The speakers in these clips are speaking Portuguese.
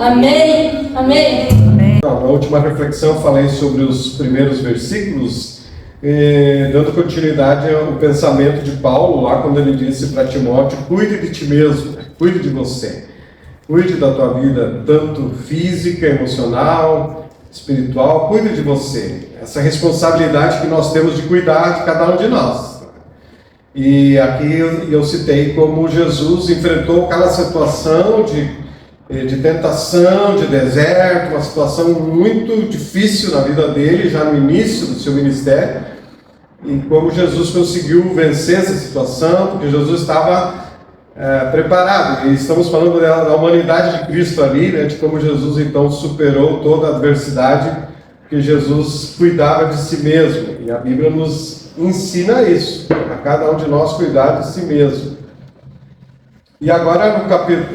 Amém. Amém. Na última reflexão eu falei sobre os primeiros versículos, dando continuidade ao pensamento de Paulo, lá quando ele disse para Timóteo: cuide de ti mesmo, cuide de você, cuide da tua vida, tanto física, emocional, espiritual, cuide de você. Essa responsabilidade que nós temos de cuidar de cada um de nós. E aqui eu citei como Jesus enfrentou aquela situação de tentação, de deserto, uma situação muito difícil na vida dele, já no início do seu ministério, e como Jesus conseguiu vencer essa situação, porque Jesus estava preparado. E estamos falando da humanidade de Cristo ali, né, de como Jesus então superou toda a adversidade, porque Jesus cuidava de si mesmo, e a Bíblia nos ensina isso, a cada um de nós cuidar de si mesmo. E agora,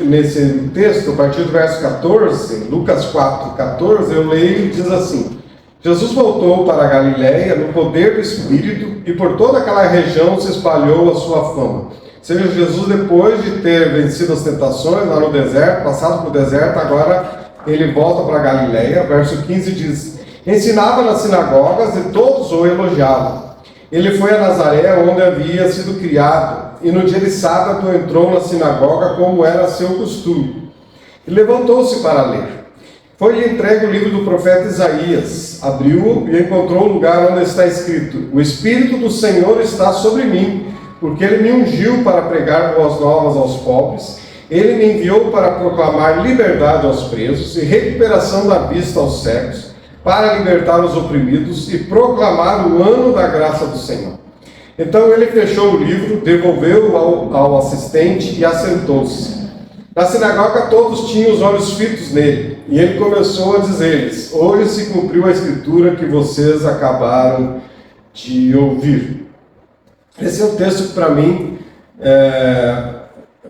nesse texto, a partir do verso 14, Lucas 4, 14, eu leio e diz assim: Jesus voltou para a Galiléia no poder do Espírito, e por toda aquela região se espalhou a sua fama. Ou seja, Jesus, depois de ter vencido as tentações lá no deserto, passado pelo deserto, agora ele volta para a Galiléia. Verso 15 diz: ensinava nas sinagogas e todos o elogiavam. Ele foi a Nazaré, onde havia sido criado, e no dia de sábado entrou na sinagoga, como era seu costume. E levantou-se para ler. Foi-lhe entregue o livro do profeta Isaías. Abriu-o e encontrou o lugar onde está escrito: o Espírito do Senhor está sobre mim, porque ele me ungiu para pregar boas novas aos pobres. Ele me enviou para proclamar liberdade aos presos e recuperação da vista aos cegos, para libertar os oprimidos e proclamar o ano da graça do Senhor. Então ele fechou o livro, devolveu-o ao assistente e assentou-se. Na sinagoga todos tinham os olhos fitos nele, e ele começou a dizer-lhes: hoje se cumpriu a escritura que vocês acabaram de ouvir. Esse é um texto que para mim,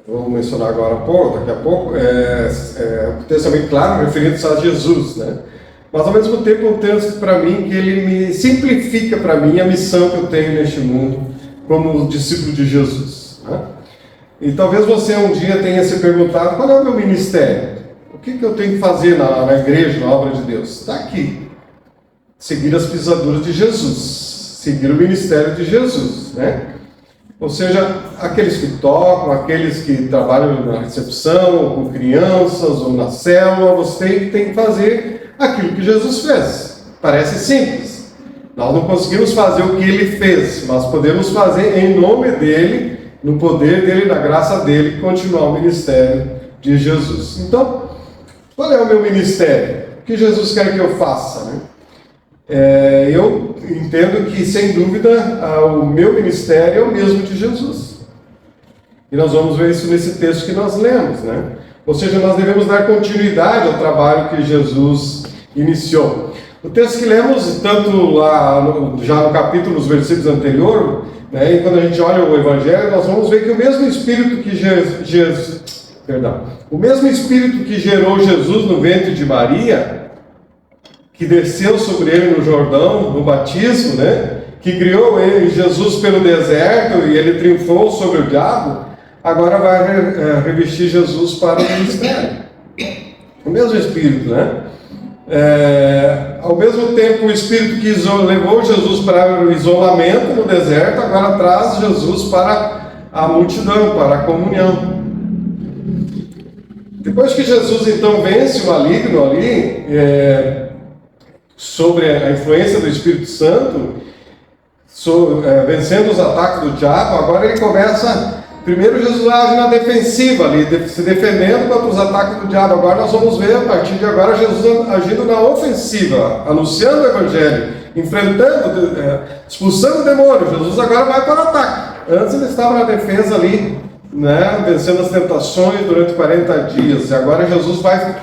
vou mencionar agora daqui a pouco, é um texto também claro, referindo-se a Jesus, né? Mas ao mesmo tempo é um texto para mim que ele me simplifica para mim a missão que eu tenho neste mundo como discípulo de Jesus, né? E talvez você um dia tenha se perguntado: qual é o meu ministério? O que eu tenho que fazer na igreja, na obra de Deus? Está aqui: seguir as pisaduras de Jesus, seguir o ministério de Jesus, né? Ou seja, aqueles que tocam, aqueles que trabalham na recepção, ou com crianças, ou na célula, você tem que fazer aquilo que Jesus fez. Parece simples. Nós não conseguimos fazer o que ele fez, mas podemos fazer em nome dele, no poder dele, na graça dele, continuar o ministério de Jesus. Então, qual é o meu ministério? O que Jesus quer que eu faça, né? Eu entendo que, sem dúvida, o meu ministério é o mesmo de Jesus. E nós vamos ver isso nesse texto que nós lemos, né? Ou seja, nós devemos dar continuidade ao trabalho que Jesus iniciou. O texto que lemos, tanto lá já no capítulo, nos versículos anteriores, né, e quando a gente olha o Evangelho, nós vamos ver que o mesmo Espírito que o mesmo Espírito que gerou Jesus no ventre de Maria, que desceu sobre ele no Jordão, no batismo, né, que criou ele, Jesus, pelo deserto, e ele triunfou sobre o diabo, agora vai revestir Jesus para o ministério. O mesmo Espírito, né? Ao mesmo tempo, o Espírito que levou Jesus para o isolamento no deserto, agora traz Jesus para a multidão, para a comunhão. Depois que Jesus então vence o maligno ali, sobre a influência do Espírito Santo, vencendo os ataques do diabo, agora ele começa. Primeiro Jesus age na defensiva ali, se defendendo contra os ataques do diabo. Agora nós vamos ver, a partir de agora, Jesus agindo na ofensiva, anunciando o Evangelho, enfrentando, expulsando o demônio. Jesus agora vai para o ataque. Antes ele estava na defesa ali, né, vencendo as tentações durante 40 dias. E agora Jesus vai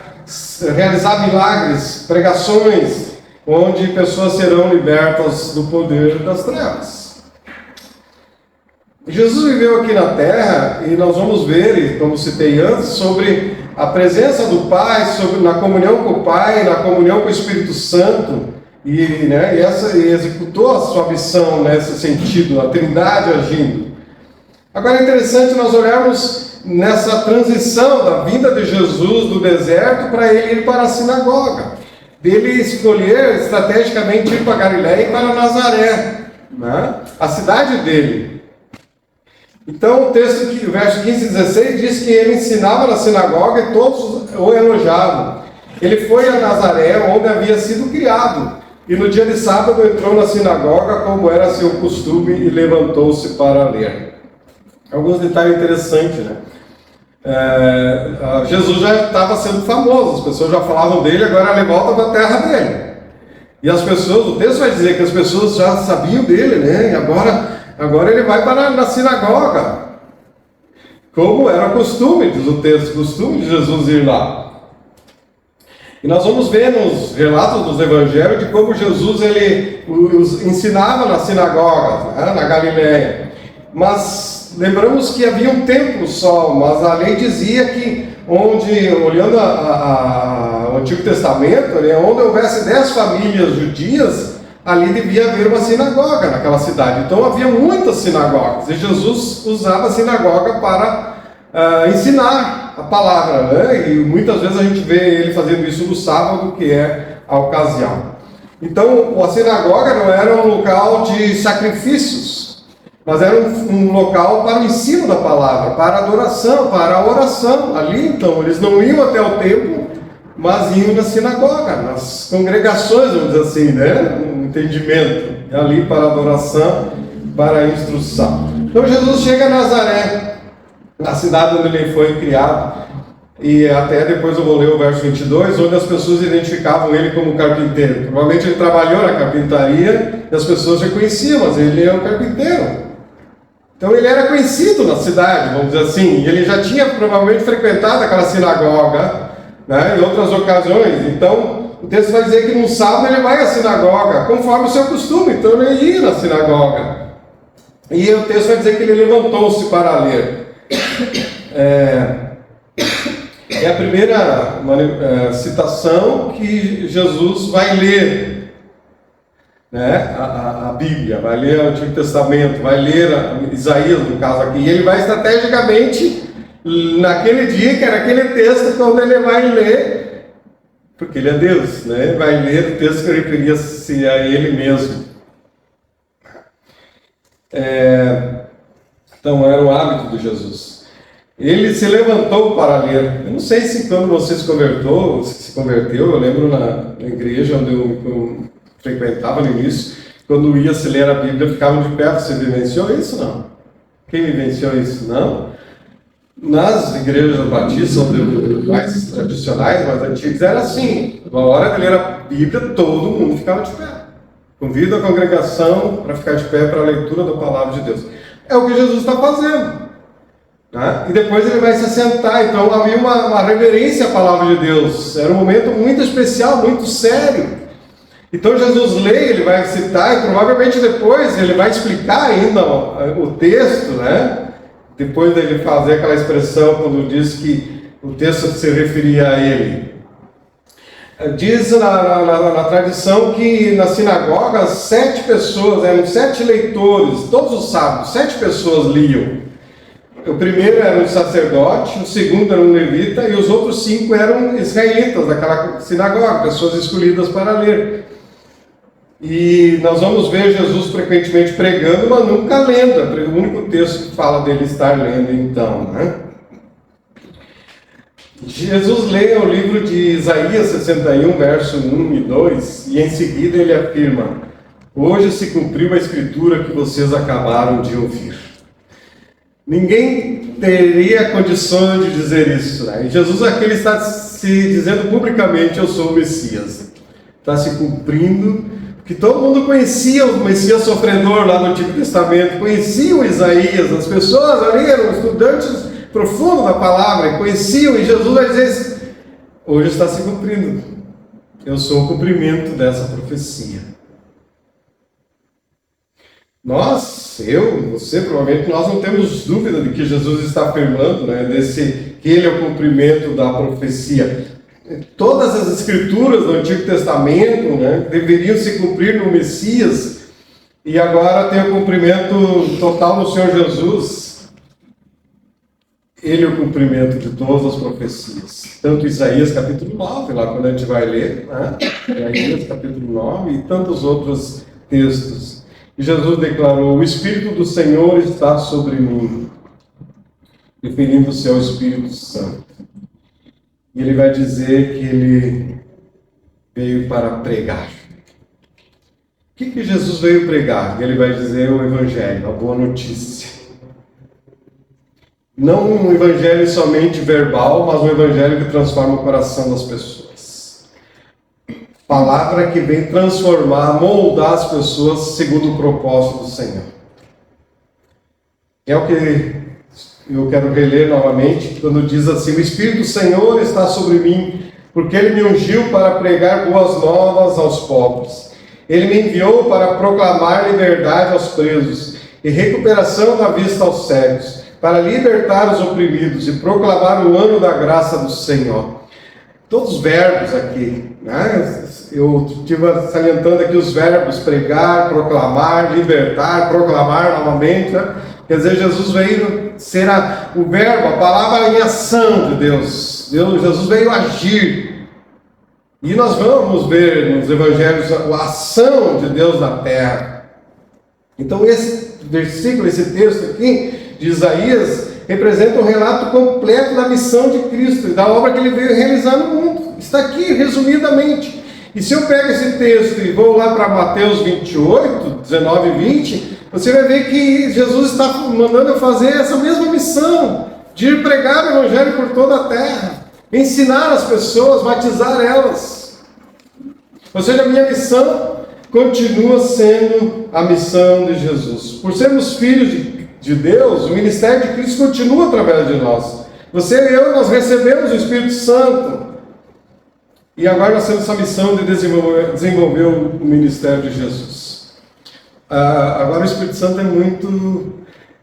realizar milagres, pregações, onde pessoas serão libertas do poder das trevas. Jesus viveu aqui na terra, e nós vamos ver, como citei antes, sobre a presença do Pai, na comunhão com o Pai, na comunhão com o Espírito Santo, e executou a sua missão nesse sentido, a Trindade agindo. Agora é interessante nós olharmos nessa transição da vinda de Jesus do deserto para ele ir para a sinagoga. Dele escolher estrategicamente ir para Galiléia e para Nazaré, né? A cidade dele. Então o texto, o verso 15 e 16 diz que ele ensinava na sinagoga e todos o elogiavam. Ele foi a Nazaré, onde havia sido criado, e no dia de sábado entrou na sinagoga, como era seu costume, e levantou-se para ler. Alguns detalhes interessantes, né? Jesus já estava sendo famoso, as pessoas já falavam dele, agora ele volta para a terra dele. E as pessoas, o texto vai dizer que as pessoas já sabiam dele, né? E agora ele vai para na sinagoga, como era costume, diz o texto, costume de Jesus ir lá. E nós vamos ver nos relatos dos evangelhos de como Jesus ele os ensinava nas sinagogas, né? Na Galiléia. Mas lembramos que havia um templo só, mas a lei dizia que olhando o Antigo Testamento, né, onde houvesse 10 famílias judias, ali devia haver uma sinagoga naquela cidade. Então havia muitas sinagogas, e Jesus usava a sinagoga para ensinar a palavra, né? E muitas vezes a gente vê ele fazendo isso no sábado, que é a ocasião. Então a sinagoga não era um local de sacrifícios, mas era um local para o ensino da palavra, para a adoração, para a oração. Ali, então, eles não iam até o templo, mas iam na sinagoga, nas congregações, vamos dizer assim, né? Um entendimento. Ali para a adoração, para a instrução. Então, Jesus chega a Nazaré, na cidade onde ele foi criado, e até depois eu vou ler o verso 22, onde as pessoas identificavam ele como carpinteiro. Provavelmente ele trabalhou na carpintaria, e as pessoas reconheciam, mas ele é um carpinteiro. Então ele era conhecido na cidade, vamos dizer assim, e ele já tinha provavelmente frequentado aquela sinagoga, né, em outras ocasiões. Então o texto vai dizer que no sábado ele vai à sinagoga, conforme o seu costume, então ele ia na sinagoga. E o texto vai dizer que ele levantou-se para ler. É a primeira citação que Jesus vai ler, né? A Bíblia, vai ler o Antigo Testamento, vai ler Isaías, no caso aqui, e ele vai estrategicamente, naquele dia, que era aquele texto, quando ele vai ler, porque ele é Deus, né? Vai ler o texto que referia-se a ele mesmo. Então era o hábito de Jesus. Ele se levantou para ler. Eu não sei se quando você se converteu, eu lembro na igreja onde eu frequentava no início, quando ia se ler a Bíblia, ficavam de pé. Você vivenciou isso? Não. Quem vivenciou isso? Não. Nas igrejas batistas, mais tradicionais, mais antigas, era assim. Na hora de ler a Bíblia, todo mundo ficava de pé. Convido a congregação para ficar de pé para a leitura da palavra de Deus. É o que Jesus está fazendo. Né? E depois ele vai se assentar. Então havia uma reverência à palavra de Deus. Era um momento muito especial, muito sério. Então Jesus lê, ele vai citar, e provavelmente depois ele vai explicar ainda o texto, né? Depois dele fazer aquela expressão quando diz que o texto se referia a ele. Diz na tradição que na sinagoga 7 pessoas, eram 7 leitores, todos os sábados, 7 pessoas liam. O primeiro era um sacerdote, o segundo era um levita, e os outros 5 eram israelitas daquela sinagoga, pessoas escolhidas para ler. E nós vamos ver Jesus frequentemente pregando, mas nunca lendo. É o único texto que fala dele estar lendo, então, né? Jesus lê o livro de Isaías 61, verso 1 e 2, e em seguida ele afirma: hoje se cumpriu a escritura que vocês acabaram de ouvir. Ninguém teria condições de dizer isso, né? E Jesus aqui ele está se dizendo publicamente: eu sou o Messias. Está se cumprindo, porque todo mundo conhecia o Messias sofredor lá no Antigo Testamento, conheciam Isaías, as pessoas ali eram estudantes profundos da palavra, conheciam, e Jesus vai dizer: hoje está se cumprindo, eu sou o cumprimento dessa profecia. Nós, eu, você, provavelmente nós não temos dúvida de que Jesus está afirmando, né, que ele é o cumprimento da profecia. Todas as escrituras do Antigo Testamento, né, deveriam se cumprir no Messias, e agora tem o cumprimento total no Senhor Jesus. Ele é o cumprimento de todas as profecias. Tanto Isaías capítulo 9, lá quando a gente vai ler, né? Isaías capítulo 9 e tantos outros textos. E Jesus declarou: o Espírito do Senhor está sobre mim, referindo-se ao Espírito Santo. E ele vai dizer que ele veio para pregar. O que Jesus veio pregar? Ele vai dizer o Evangelho, a boa notícia. Não um evangelho somente verbal, mas um evangelho que transforma o coração das pessoas. Palavra que vem transformar, moldar as pessoas segundo o propósito do Senhor. É o que eu quero reler novamente, quando diz assim: o Espírito do Senhor está sobre mim, porque Ele me ungiu para pregar boas novas aos pobres. Ele me enviou para proclamar liberdade aos presos e recuperação da vista aos cegos, para libertar os oprimidos e proclamar o ano da graça do Senhor. Todos os verbos aqui, né? Eu estive salientando aqui os verbos: pregar, proclamar, libertar, proclamar novamente, né? Quer dizer, Jesus veio ser o verbo, a palavra em ação de Deus. Jesus veio agir. E nós vamos ver nos evangelhos a ação de Deus na terra. Então esse versículo, esse texto aqui de Isaías, representa um relato completo da missão de Cristo e da obra que Ele veio realizar no mundo. Está aqui resumidamente. E se eu pego esse texto e vou lá para Mateus 28, 19 e 20, você vai ver que Jesus está mandando eu fazer essa mesma missão, de ir pregar o Evangelho por toda a terra, ensinar as pessoas, batizar elas. Ou seja, a minha missão continua sendo a missão de Jesus. Por sermos filhos de Deus, o ministério de Cristo continua através de nós. Você e eu, nós recebemos o Espírito Santo. E agora nós temos essa missão de desenvolver o ministério de Jesus. Agora o Espírito Santo é muito...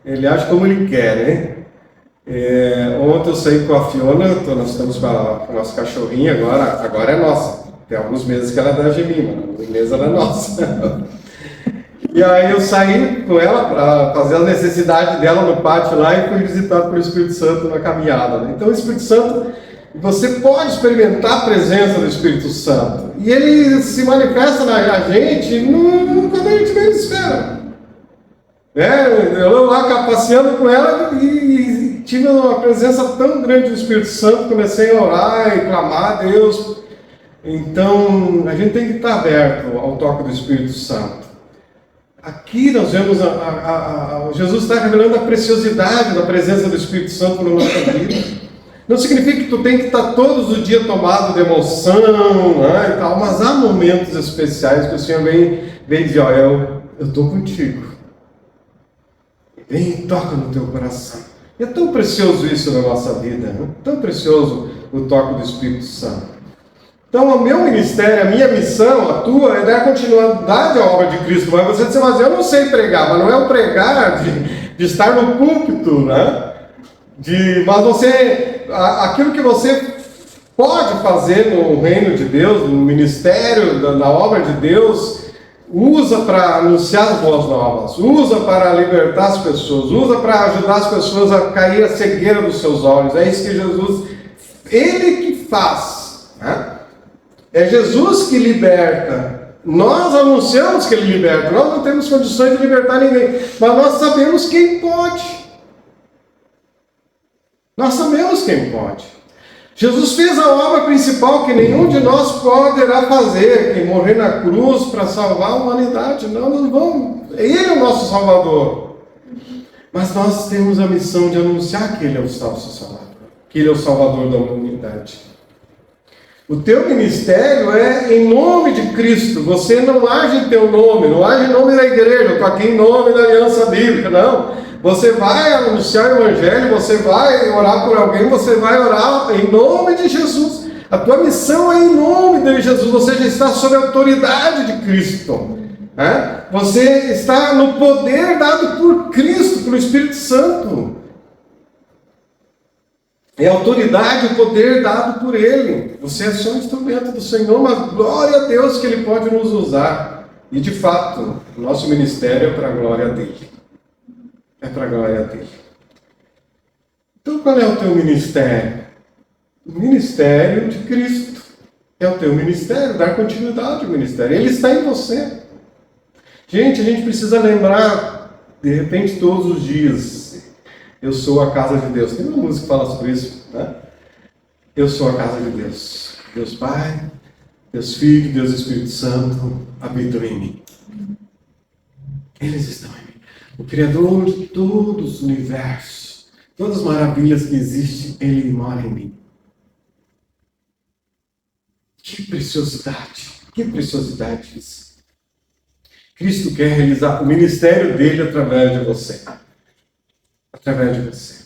Ele age como ele quer, né? Ontem eu saí com a Fiona, nós estamos com a nossa cachorrinha agora é nossa. Tem alguns meses que ela é da Gemima, alguns meses ela é nossa. E aí eu saí com ela para fazer a necessidade dela no pátio lá e fui visitado pelo Espírito Santo na caminhada, né? Então o Espírito Santo, você pode experimentar a presença do Espírito Santo. E ele se manifesta na gente quando a gente menos espera. Eu lá passeando com ela e tive uma presença tão grande do Espírito Santo, comecei a orar e clamar a Deus. Então a gente tem que estar aberto ao toque do Espírito Santo. Aqui nós vemos Jesus está revelando a preciosidade da presença do Espírito Santo na nossa vida. Não significa que tu tem que estar todos os dias tomado de emoção, né, e tal, mas há momentos especiais que o Senhor vem dizer: olha, eu estou contigo. Vem e toca no teu coração. E é tão precioso isso na nossa vida, né? Tão precioso o toque do Espírito Santo. Então, o meu ministério, a minha missão, a tua, é dar continuidade à obra de Cristo. Mas você diz: mas eu não sei pregar. Mas não é o pregar de estar no púlpito, né? Mas você, aquilo que você pode fazer no reino de Deus, no ministério, na obra de Deus, usa para anunciar as boas novas, usa para libertar as pessoas, usa para ajudar as pessoas a cair a cegueira dos seus olhos. É isso que Jesus, Ele que faz, né? É Jesus que liberta. Nós anunciamos que Ele liberta. Nós não temos condições de libertar ninguém, mas nós sabemos quem pode. Nós sabemos quem pode. Jesus fez a obra principal que nenhum de nós poderá fazer, que é morrer na cruz para salvar a humanidade. Não vamos. Ele é o nosso Salvador. Mas nós temos a missão de anunciar que Ele é o nosso Salvador, que Ele é o Salvador da humanidade. O teu ministério é em nome de Cristo. Você não age em teu nome, não age em nome da igreja. Eu estou aqui em nome da Aliança Bíblica, não. Você vai anunciar o Evangelho, você vai orar por alguém, você vai orar em nome de Jesus. A tua missão é em nome de Jesus. Você já está sob a autoridade de Cristo. Você está no poder dado por Cristo, pelo Espírito Santo. É a autoridade, o poder dado por Ele. Você é só um instrumento do Senhor, mas glória a Deus que Ele pode nos usar. E de fato, o nosso ministério é para a glória dEle. É para a glória dEle. Então qual é o teu ministério? O ministério de Cristo. É o teu ministério, dar continuidade ao ministério. Ele está em você. Gente, a gente precisa lembrar, de repente, todos os dias, eu sou a casa de Deus. Tem uma música que fala sobre isso, né? Eu sou a casa de Deus. Deus Pai, Deus Filho, Deus Espírito Santo habitam em mim. Eles estão em mim. O Criador de todos os universos, todas as maravilhas que existem, Ele mora em mim. Que preciosidade isso. Cristo quer realizar o ministério dele através de você. Através de você.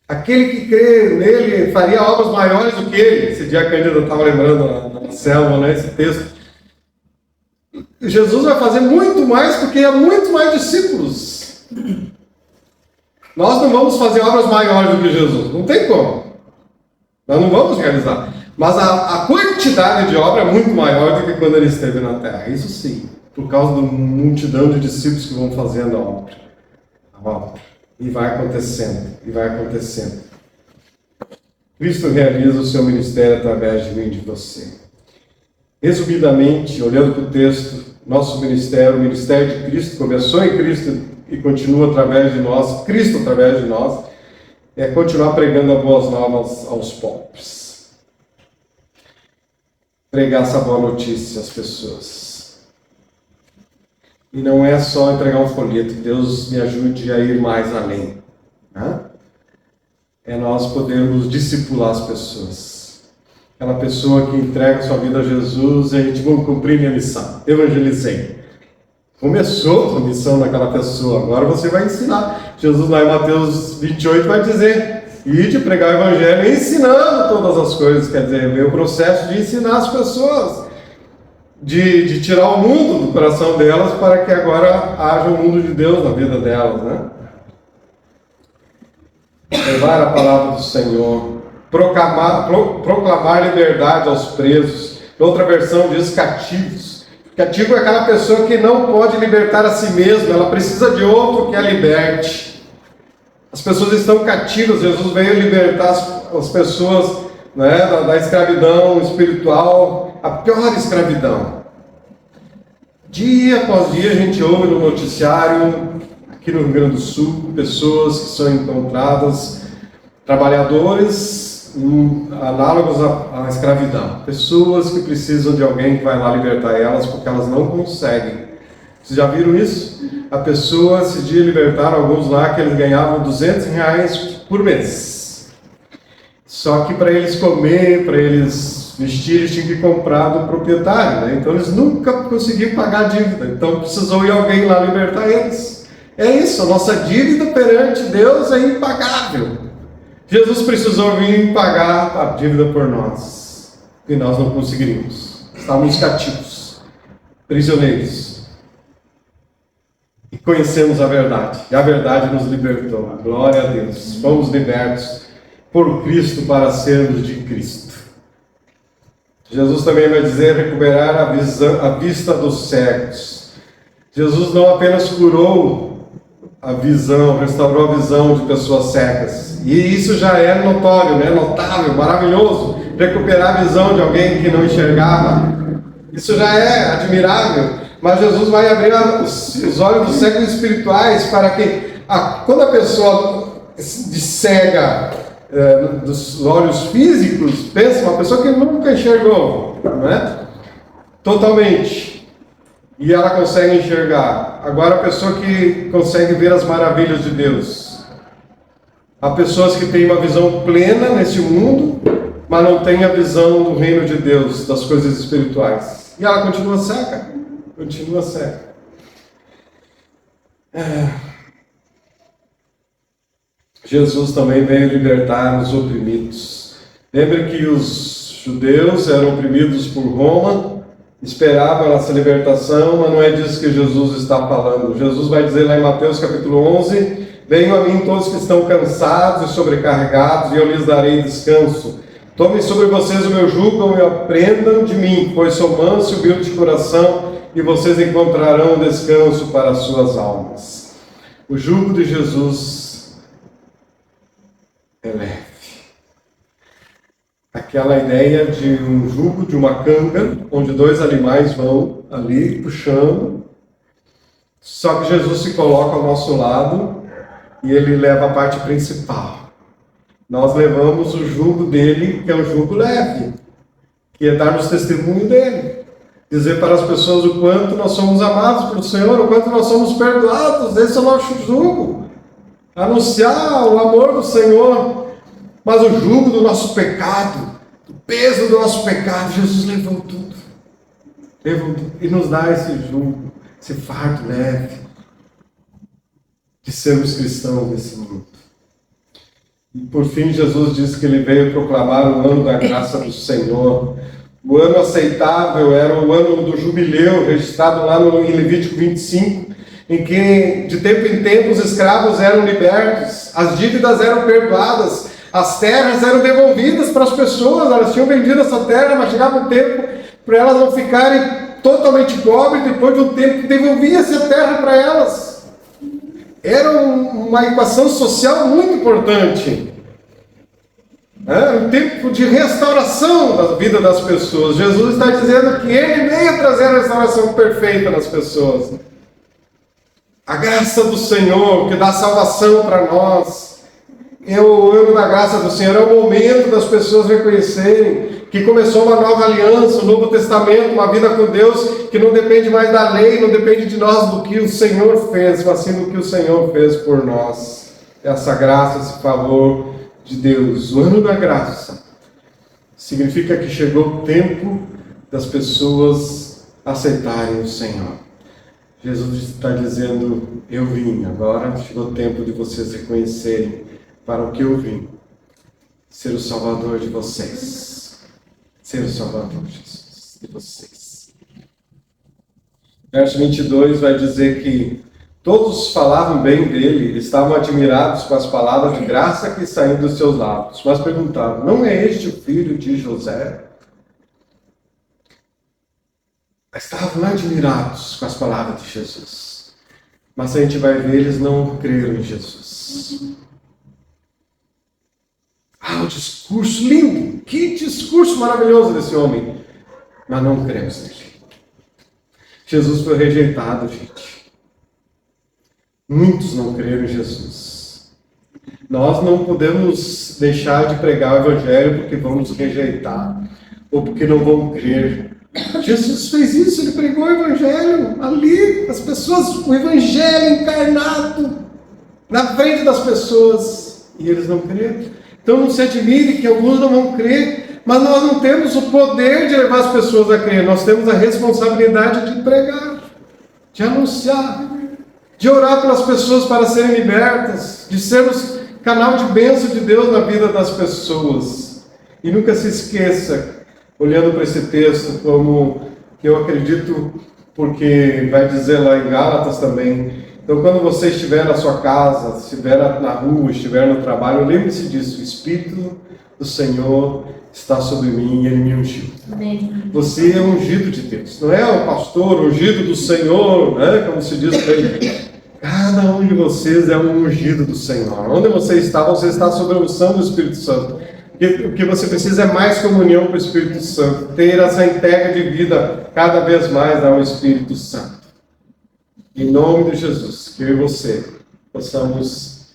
Aquele que crê nele faria obras maiores do que ele. Esse dia a Cândida estava lembrando na selva, né, esse texto. Jesus vai fazer muito mais porque há muito mais discípulos. Nós não vamos fazer obras maiores do que Jesus. Não tem como. Nós não vamos realizar. Mas a quantidade de obra é muito maior do que quando ele esteve na terra. Isso sim. Por causa da multidão de discípulos que vão fazendo a obra. E vai acontecendo. Cristo realiza o seu ministério através de mim e de você. Resumidamente, olhando para o texto, nosso ministério, o ministério de Cristo, começou em Cristo e continua através de nós, Cristo através de nós, é continuar pregando as boas novas aos pobres. Pregar essa boa notícia às pessoas. E não é só entregar um folheto, que Deus me ajude a ir mais além. Né? É nós podermos discipular as pessoas. Aquela pessoa que entrega sua vida a Jesus, e a gente vai cumprir minha missão. Evangelizei. Começou a missão daquela pessoa, agora você vai ensinar. Jesus lá em Mateus 28 vai dizer: ide pregar o evangelho ensinando todas as coisas. Quer dizer, veio o processo de ensinar as pessoas, de tirar o mundo do coração delas para que agora haja o mundo de Deus na vida delas, né? Levar a palavra do Senhor, proclamar liberdade aos presos. Outra versão diz cativos. Cativo é aquela pessoa que não pode libertar a si mesma, ela precisa de outro que a liberte. As pessoas estão cativas. Jesus veio libertar as pessoas, né, da escravidão espiritual, a pior escravidão. Dia após dia a gente ouve no noticiário, aqui no Rio Grande do Sul, pessoas que são encontradas, trabalhadores análogos à escravidão. Pessoas que precisam de alguém que vai lá libertar elas porque elas não conseguem. Vocês já viram isso? A pessoa, esse dia libertaram alguns lá que eles ganhavam R$200 por mês. Só que para eles comer, para eles vestir, eles tinham que comprar do proprietário, né? Então eles nunca conseguiam pagar a dívida. Então precisou ir alguém lá libertar eles. É isso, a nossa dívida perante Deus é impagável. Jesus precisou vir pagar a dívida por nós. E nós não conseguiríamos. Estávamos cativos, prisioneiros. E conhecemos a verdade. E a verdade nos libertou. Glória a Deus. Fomos libertos por Cristo para sermos de Cristo. Jesus também vai dizer recuperar a vista dos cegos. Jesus não apenas curou a visão, restaurou a visão de pessoas cegas. E isso já é notório, né? Notável, maravilhoso. Recuperar a visão de alguém que não enxergava. Isso já é admirável. Mas Jesus vai abrir os olhos dos cegos espirituais para que, quando a pessoa de cega dos olhos físicos, pensa, uma pessoa que nunca enxergou, não é? Totalmente. E ela consegue enxergar. Agora a pessoa que consegue ver as maravilhas de Deus. Há pessoas que têm uma visão plena nesse mundo, mas não têm a visão do reino de Deus, das coisas espirituais. E ela continua cega. Continua cega. Jesus também veio libertar os oprimidos. Lembre que os judeus eram oprimidos por Roma, esperavam essa libertação, mas não é disso que Jesus está falando. Jesus vai dizer lá em Mateus capítulo 11: venham a mim todos que estão cansados e sobrecarregados, e eu lhes darei descanso. Tomem sobre vocês o meu jugo e aprendam de mim, pois sou manso e humilde de coração, e vocês encontrarão descanso para as suas almas. O jugo de Jesus é leve. Aquela ideia de um jugo, de uma canga, onde dois animais vão ali puxando, só que Jesus se coloca ao nosso lado e ele leva a parte principal. Nós levamos o jugo dele, que é o jugo leve, que é darmos testemunho dele. Dizer para as pessoas o quanto nós somos amados pelo Senhor, o quanto nós somos perdoados. Esse é o nosso jugo. Anunciar o amor do Senhor. Mas o jugo do nosso pecado, o peso do nosso pecado, Jesus levou tudo. Levou tudo. E nos dá esse jugo, esse fardo leve de sermos cristãos nesse mundo. E por fim, Jesus disse que ele veio proclamar o ano da graça do Senhor. O ano aceitável era o ano do jubileu, registrado lá em Levítico 25, em que de tempo em tempo os escravos eram libertos, as dívidas eram perdoadas, as terras eram devolvidas para as pessoas. Elas tinham vendido essa terra, mas chegava um tempo para elas não ficarem totalmente pobres. Depois de um tempo devolvia-se a terra para elas. Era uma equação social muito importante. É um tempo de restauração da vida das pessoas. Jesus está dizendo que ele veio trazer a restauração perfeita nas pessoas. A graça do Senhor, que dá salvação para nós. É o ano da graça do Senhor, é o momento das pessoas reconhecerem que começou uma nova aliança, um novo testamento, uma vida com Deus, que não depende mais da lei, não depende de nós, do que o Senhor fez, mas sim do que o Senhor fez por nós. Essa graça, esse favor de Deus. O ano da graça significa que chegou o tempo das pessoas aceitarem o Senhor. Jesus está dizendo: eu vim, agora chegou o tempo de vocês reconhecerem para o que eu vim. Ser o Salvador de vocês. Ser o Salvador, Jesus, de vocês. Verso 22 vai dizer que todos falavam bem dele, estavam admirados com as palavras de graça que saíam dos seus lábios. Mas perguntavam: não é este o filho de José? Estavam admirados com as palavras de Jesus. Mas a gente vai ver, eles não creram em Jesus. Ah, o discurso lindo! Que discurso maravilhoso desse homem! Mas não cremos nele. Jesus foi rejeitado, gente. Muitos não creram em Jesus. Nós não podemos deixar de pregar o Evangelho porque vamos rejeitar ou porque não vão crer. Jesus fez isso, ele pregou o Evangelho ali, as pessoas, o Evangelho encarnado na frente das pessoas, e eles não creram. Então não se admire que alguns não vão crer, mas nós não temos o poder de levar as pessoas a crer, nós temos a responsabilidade de pregar, de anunciar, de orar pelas pessoas para serem libertas, de sermos canal de bênção de Deus na vida das pessoas. E nunca se esqueça, olhando para esse texto, como que eu acredito, porque vai dizer lá em Gálatas também. Então, quando você estiver na sua casa, estiver na rua, estiver no trabalho, lembre-se disso: o Espírito do Senhor está sobre mim e Ele me ungiu. Amém. Você é ungido de Deus, não é o pastor ungido do Senhor, né? Como se diz para ele. Cada um de vocês é um ungido do Senhor. Onde você está sob a unção do Espírito Santo. O que você precisa é mais comunhão com o Espírito Santo, ter essa entrega de vida cada vez mais ao Espírito Santo. Em nome de Jesus, que eu e você possamos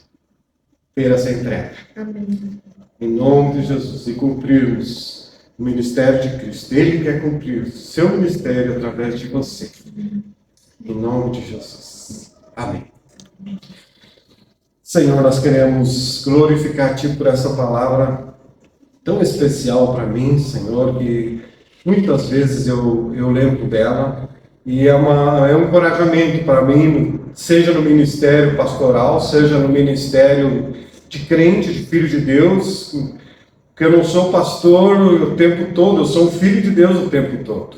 ter essa entrega. Amém. Em nome de Jesus, e cumprirmos o ministério de Cristo. Ele quer cumprir o seu ministério através de você. Em nome de Jesus. Amém. Senhor, nós queremos glorificar a Ti por essa palavra tão especial para mim, Senhor, que muitas vezes eu lembro dela, e é um encorajamento para mim, seja no ministério pastoral, seja no ministério de crente, de filho de Deus, porque eu não sou pastor o tempo todo, eu sou um filho de Deus o tempo todo.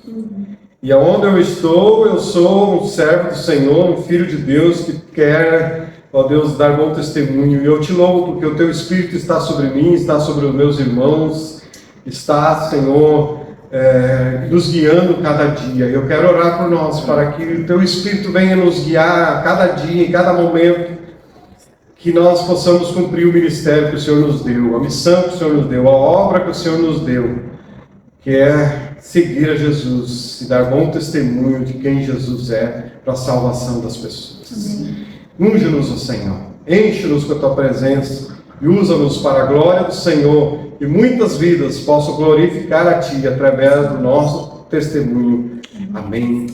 E aonde eu estou, eu sou um servo do Senhor, um filho de Deus que quer, ó Deus, dar bom testemunho. E eu te louvo porque o Teu Espírito está sobre mim, está sobre os meus irmãos, está, Senhor, nos guiando cada dia. Eu quero orar por nós, para que o Teu Espírito venha nos guiar a cada dia, em cada momento, que nós possamos cumprir o ministério que o Senhor nos deu, a missão que o Senhor nos deu, a obra que o Senhor nos deu, que é seguir a Jesus e dar bom testemunho de quem Jesus é para a salvação das pessoas. Unge-nos, ó Senhor, enche-nos com a Tua presença e usa-nos para a glória do Senhor e muitas vidas possam glorificar a Ti através do nosso testemunho. Amém.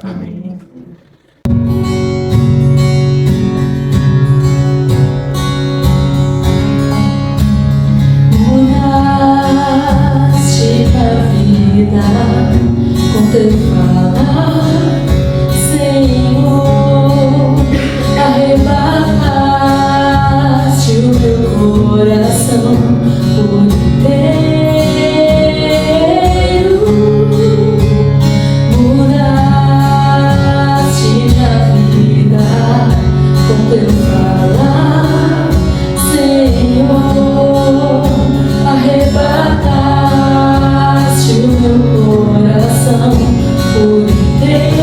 Amém. Com teu falar, Senhor, arrebataste o meu coração por inteiro, mudaste minha vida com teu falar, Senhor, arrebataste o meu coração por inteiro.